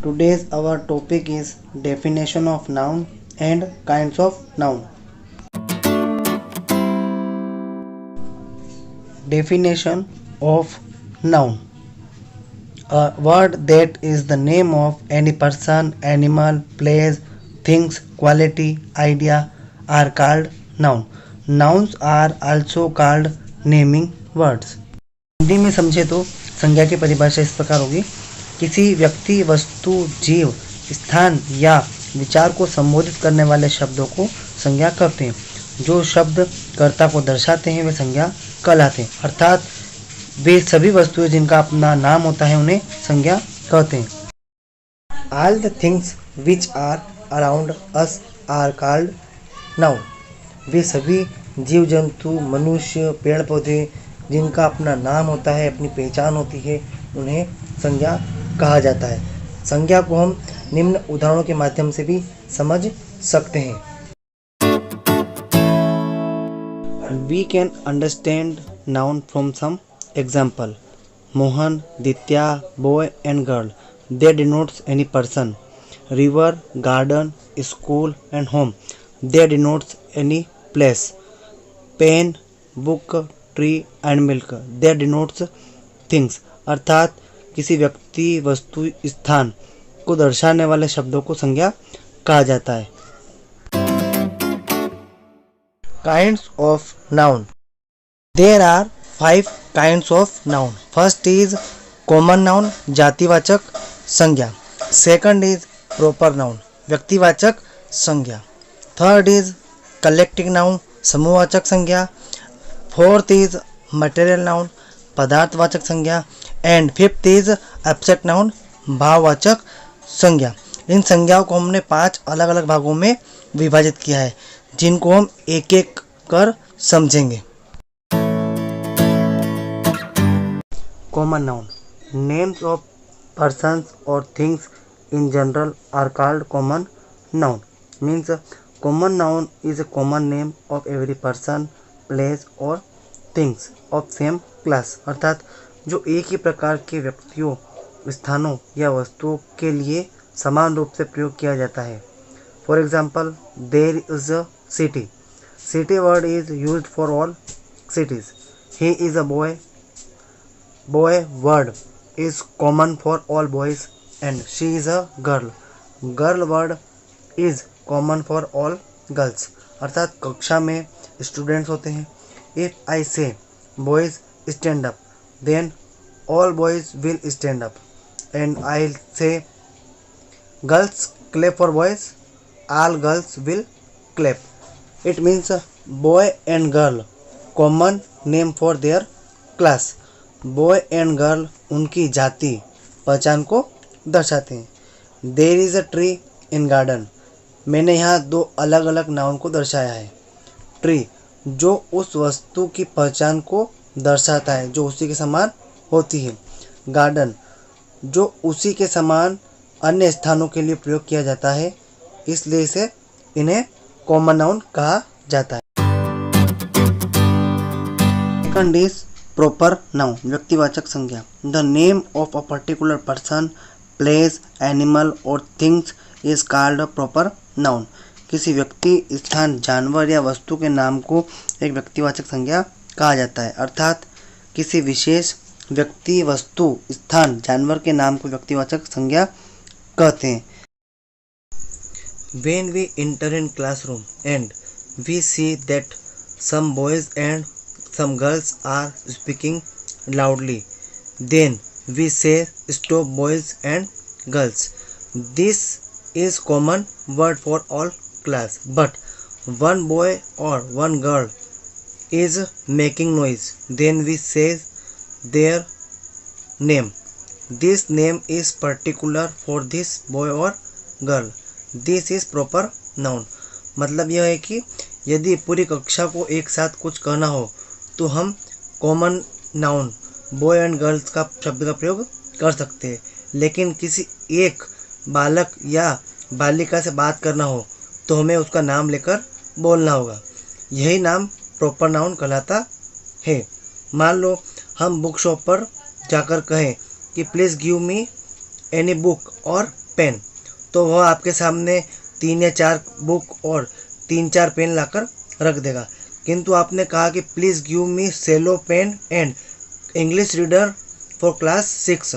Today's our topic is definition of noun and kinds of noun. Definition of noun. A word that is the name of any person, animal, place, things, quality, idea are called noun. Nouns are also called naming words. Hindi में समझे तो संज्ञा की परिभाषा इस प्रकार होगी। किसी व्यक्ति, वस्तु, जीव, स्थान या विचार को संबोधित करने वाले शब्दों को संज्ञा कहते हैं। जो शब्द कर्ता को दर्शाते हैं वे संज्ञा कहलाते हैं। अर्थात वे सभी वस्तुएं जिनका अपना नाम होता है उन्हें संज्ञा कहते हैं। All the things which are around us are called noun. वे सभी जीव जंतु, मनुष्य, पेड़ पौधे जिनका अपना नाम होता है, अपनी पहचान होती है, उन्हें संज्ञा कहा जाता है। संज्ञा को हम निम्न उदाहरणों के माध्यम से भी समझ सकते हैं। We can understand noun from some example. Mohan, Ditya, boy and girl. They denotes any person. River, garden, school and home. They denotes any place. Pen, book, tree and milk, they denotes things. अर्थात किसी व्यक्ति, वस्तु, स्थान को दर्शाने वाले शब्दों को संज्ञा कहा जाता है। Kinds of noun. There are 5 kinds of noun. First is common noun, जातिवाचक संज्ञा। सेकंड इज प्रॉपर नाउन, व्यक्तिवाचक संज्ञा। थर्ड इज कलेक्टिव नाउन, समूहवाचक संज्ञा। फोर्थ इज मटेरियल नाउन, पदार्थवाचक संज्ञा। And fifth is abstract noun, भाववाचक संज्ञा। इन संज्ञाओं को हमने 5 अलग अलग भागों में विभाजित किया है, जिनको हम एक एक कर समझेंगे। Common noun. Names of persons और things in general are called common noun. Means common noun is a common name of every person, place और थिंग्स ऑफ सेम क्लास। अर्थात जो एक ही प्रकार के व्यक्तियों, स्थानों या वस्तुओं के लिए समान रूप से प्रयोग किया जाता है। For example, there is a city. City word is used for all cities. He is a boy. Boy word is common for all boys and she is a girl. Girl word is common for all girls. अर्थात कक्षा में students होते हैं। If I say boys stand up, then all boys will stand up. And I say girls clap for boys, all girls will clap. It means boy and girl common name for their class. Boy and girl उनकी जाति, पहचान को दर्शाते हैं। There is a tree in garden. मैंने यहाँ 2 अलग अलग नाउन को दर्शाया है। ट्री जो उस वस्तु की पहचान को दर्शाता है जो उसी के समान होती है। गार्डन जो उसी के समान अन्य स्थानों के लिए प्रयोग किया जाता है, इसलिए इसे इन्हें कॉमन नाउन कहा जाता है। सेकंड इज प्रॉपर नाउन, व्यक्तिवाचक संज्ञा। The name of a particular person, place, animal और things is called a proper noun. किसी व्यक्ति, स्थान, जानवर या वस्तु के नाम को एक व्यक्तिवाचक संज्ञा कहा जाता है। अर्थात किसी विशेष व्यक्ति, वस्तु, स्थान, जानवर के नाम को व्यक्तिवाचक संज्ञा कहते हैं। When we enter in classroom and we see that some boys and some girls are speaking loudly, then we say stop boys and girls. This is common word for all class, but one boy or one girl is making noise, then we say their name. This name is particular for this boy or girl. This is proper noun. मतलब यह है कि यदि पूरी कक्षा को एक साथ कुछ कहना हो तो हम common noun boy and girls का शब्द का प्रयोग कर सकते हैं, लेकिन किसी एक बालक या बालिका से बात करना हो तो हमें उसका नाम लेकर बोलना होगा। यही नाम प्रॉपर नाउन कहलाता है। मान लो हम बुक शॉप पर जाकर कहें कि please give me any book और पेन, तो वह आपके सामने 3 या 4 बुक और 3-4 पेन लाकर रख देगा। किंतु आपने कहा कि please give me Cello pen and English reader for class 6,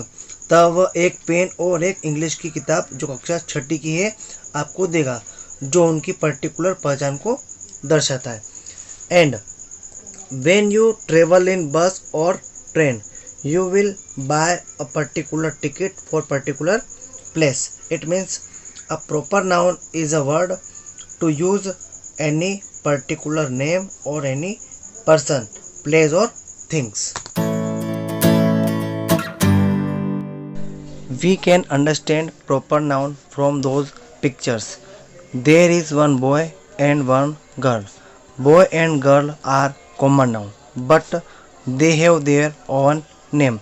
तब वह एक पेन और एक इंग्लिश की किताब जो कक्षा 6 की है आपको देगा, जो उनकी पर्टिकुलर पहचान को दर्शाता है। And when you travel in बस और train you will buy a particular ticket for particular place. It means a proper noun is a word to use any particular name or any person, place or things. We can understand proper noun from those pictures. There is one boy and one girl. Boy and girl are common noun, but they have their own name.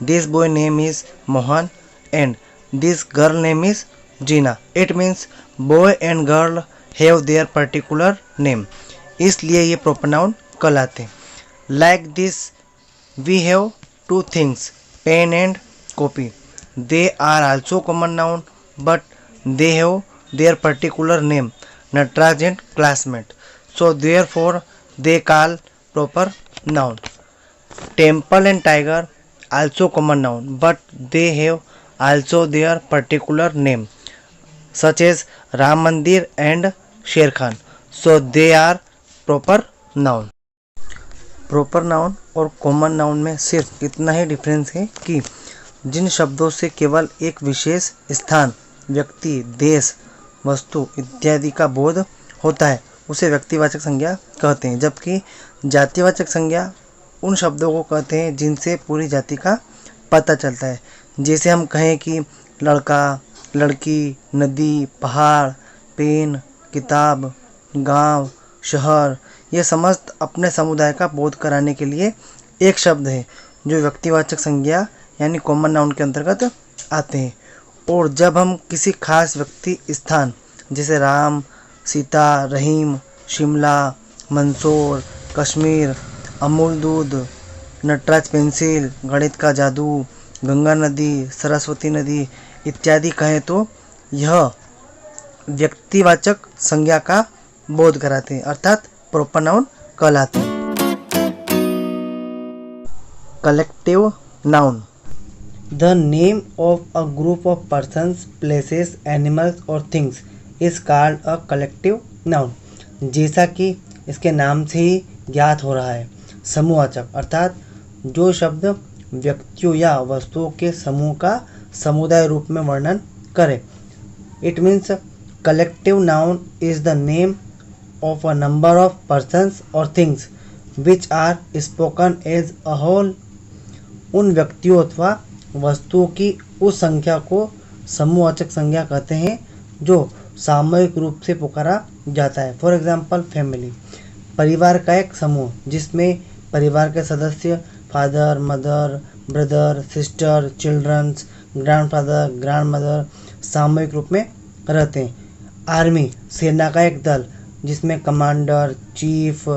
This boy name is Mohan and this girl name is Gina. It means boy and girl have their particular name. इसलिए ये proper noun कहलाते हैं. Like this we have two things, pen and copy. They are also common noun but they have their particular name, Nataraj and classmate. So therefore they call proper noun. Temple and tiger also common noun but they have also their particular name, such as Ram Mandir and Sher Khan. So they are proper noun. Proper noun और common noun में सिर्फ इतना ही difference है कि जिन शब्दों से केवल एक विशेष स्थान, व्यक्ति, देश, वस्तु इत्यादि का बोध होता है उसे व्यक्तिवाचक संज्ञा कहते हैं, जबकि जातिवाचक संज्ञा उन शब्दों को कहते हैं जिनसे पूरी जाति का पता चलता है। जैसे हम कहें कि लड़का, लड़की, नदी, पहाड़, पेन, किताब, गांव, शहर, ये समस्त अपने समुदाय का बोध कराने के लिए एक शब्द है जो व्यक्तिवाचक संज्ञा यानी कॉमन नाउन के अंतर्गत आते हैं। और जब हम किसी खास व्यक्ति, स्थान जैसे राम, सीता, रहीम, शिमला, मंदसौर, कश्मीर, अमूल दूध, नटराज पेंसिल, गणित का जादू, गंगा नदी, सरस्वती नदी इत्यादि कहें तो यह व्यक्तिवाचक संज्ञा का बोध कराते हैं, अर्थात प्रॉपर नाउन कहलाते हैं। Collective noun, the name of a group of persons, places, animals और things is called a collective noun. जैसा कि इसके नाम से ही ज्ञात हो रहा है, समूहवाचक अर्थात जो शब्द व्यक्तियों या वस्तुओं के समूह का समुदाय रूप में वर्णन करे। It means collective noun is the name of a number of persons or things which are spoken as a whole. उन व्यक्तियों अथवा वस्तुओं की उस संख्या को समूहवाचक संज्ञा कहते हैं जो सामूहिक रूप से पुकारा जाता है। फॉर एग्जाम्पल फैमिली, परिवार का एक समूह जिसमें परिवार के सदस्य father, mother, brother, sister, childrens, grandfather, grandmother सामूहिक रूप में रहते हैं। आर्मी, सेना का एक दल जिसमें कमांडर, चीफ,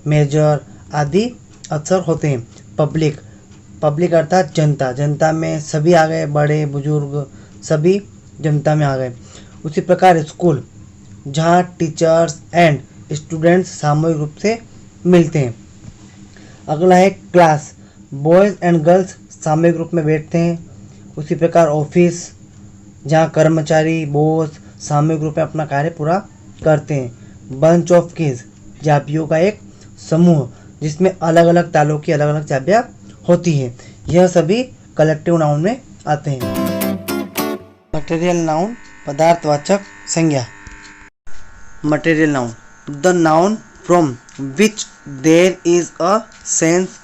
मेजर आदि अक्सर होते हैं। पब्लिक, पब्लिक अर्थात जनता, जनता में सभी आ गए, बड़े बुजुर्ग सभी जनता में आ गए। उसी प्रकार स्कूल, जहाँ टीचर्स एंड स्टूडेंट्स सामूहिक रूप से मिलते हैं। अगला है क्लास, बॉयज़ एंड गर्ल्स सामूहिक रूप में बैठते हैं। उसी प्रकार ऑफिस, जहाँ कर्मचारी, बॉस सामूहिक रूप में अपना कार्य पूरा करते हैं। बंच ऑफ कीज, चाबियों का एक समूह जिसमें अलग अलग तालों की अलग अलग चाबियां होती हैं। यह सभी कलेक्टिव नाउन में आते हैं। मटेरियल नाउन, पदार्थवाचक संज्ञा। Material noun, the noun from which there is a sense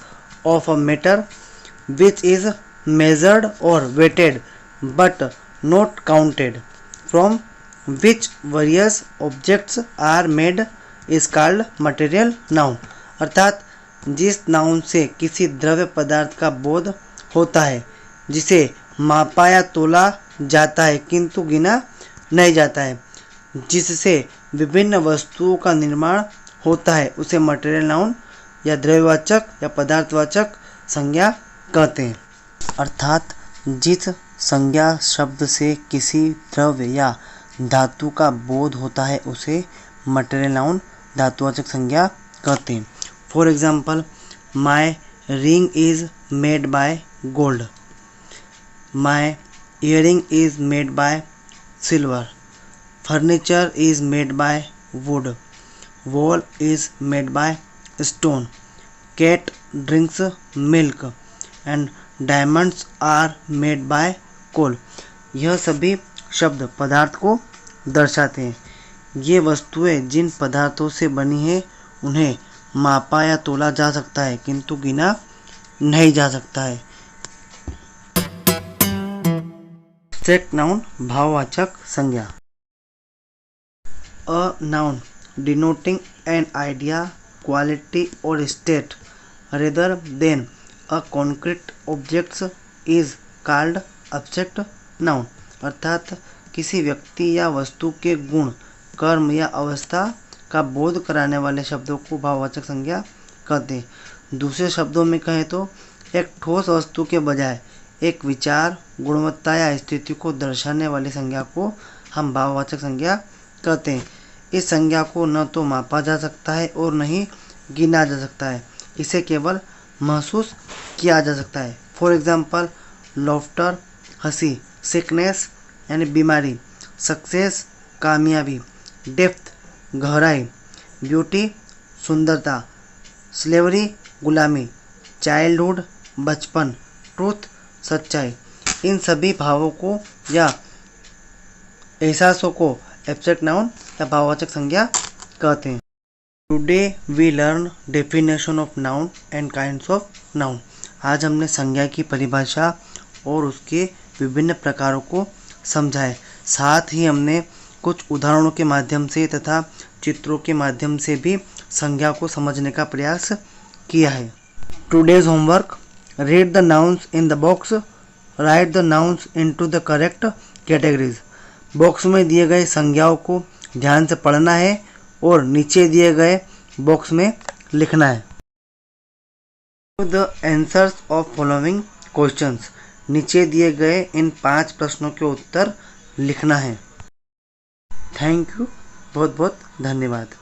of a matter which is measured और weighted but not counted, from which various objects are made is called material noun। अर्थात जिस noun से किसी द्रव्य पदार्थ का बोध होता है, जिसे मापा या तोला जाता है किंतु गिना नहीं जाता है, जिससे विभिन्न वस्तुओं का निर्माण होता है, उसे मटेरियल नाउन या द्रव्यवाचक या पदार्थवाचक संज्ञा कहते हैं। अर्थात जिस संज्ञा शब्द से किसी द्रव्य या धातु का बोध होता है उसे मटेरियल नाउन धातुवाचक संज्ञा कहते हैं। For example, my ring is made by gold, my earring is made by silver, furniture is made by wood, wall is made by stone, cat drinks milk and diamonds are made by coal. यह सभी शब्द पदार्थ को दर्शाते हैं। ये वस्तुएं जिन पदार्थों से बनी हैं उन्हें मापा या तोला जा सकता है किंतु गिना नहीं जा सकता है। एब्स्ट्रैक्ट नाउन भाववाचक संज्ञा। A noun denoting an idea, quality और state rather than a concrete objects is called abstract noun. अर्थात किसी व्यक्ति या वस्तु के गुण, कर्म या अवस्था का बोध कराने वाले शब्दों को भाववाचक संज्ञा कहते हैं। दूसरे शब्दों में कहें तो एक ठोस वस्तु के बजाय एक विचार, गुणवत्ता या स्थिति को दर्शाने वाली संज्ञा को हम भाववाचक संज्ञा कहते हैं। इस संज्ञा को न तो मापा जा सकता है और न ही गिना जा सकता है, इसे केवल महसूस किया जा सकता है। फॉर एग्जाम्पल, लॉफ्टर हंसी, सिकनेस यानी बीमारी, सक्सेस कामयाबी, डेप्थ गहराई, ब्यूटी सुंदरता, स्लेवरी गुलामी, चाइल्डहुड बचपन, ट्रूथ सच्चाई। इन सभी भावों को या एहसासों को एब्स्ट्रैक्ट नाउन या भाववाचक संज्ञा कहते हैं। Today we learn definition of noun and kinds of noun. आज हमने संज्ञा की परिभाषा और उसके विभिन्न प्रकारों को समझा है। साथ ही हमने कुछ उदाहरणों के माध्यम से तथा चित्रों के माध्यम से भी संज्ञा को समझने का प्रयास किया है। Today's homework: read the nouns in the box, right the nouns into the correct categories. Box में दिए गए संज्ञाओं को ध्यान से पढ़ना है और नीचे दिए गए बॉक्स में लिखना है। The answers of following questions. नीचे दिए गए इन 5 प्रश्नों के उत्तर लिखना है। थैंक यू, बहुत बहुत धन्यवाद।